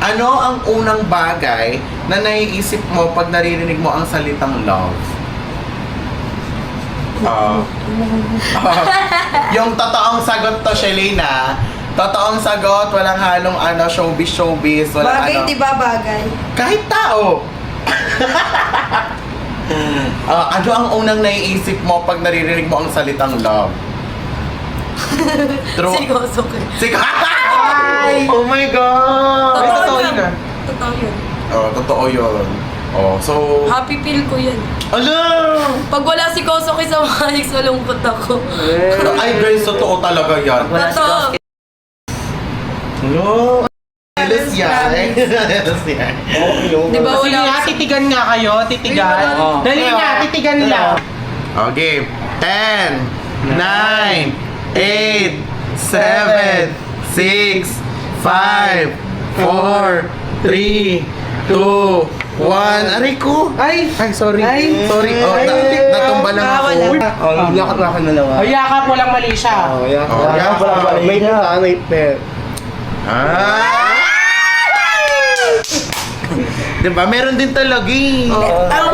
Ano ang unang bagay na naiisip mo pag naririnig mo ang salitang love? Yung totoong sagot to, Shelina. Totoong sagot, walang halong showbiz, walang Bagay, di ba bagay? Kahit tao. Ano ang unang naiisip mo pag naririnig mo ang salitang love? True. Seryoso ko. Ay! Oh my God! Totoo yun, yun. Totoo yun. Totoo yun. So... Happy feel ko yun. Alam! Pag wala si Kosoki sa Manix, malungkot ako. Ay guys, totoo talaga yan. Totoo. No. Alas yan. Alas yan. Di ba Sige wala? nga, titigan nga kayo, titigan. Oh. Dali na, titigan lang. Okay. 10, 9, 8, 7, 6, 5, 4, 3, 2, 1. Aray ko! Ay, sorry. Sorry. Natumba lang ako. Yakap na naman. O, yakap, walang mali siya. Yakap. May pair. Diba? Meron din talaga eh. Tama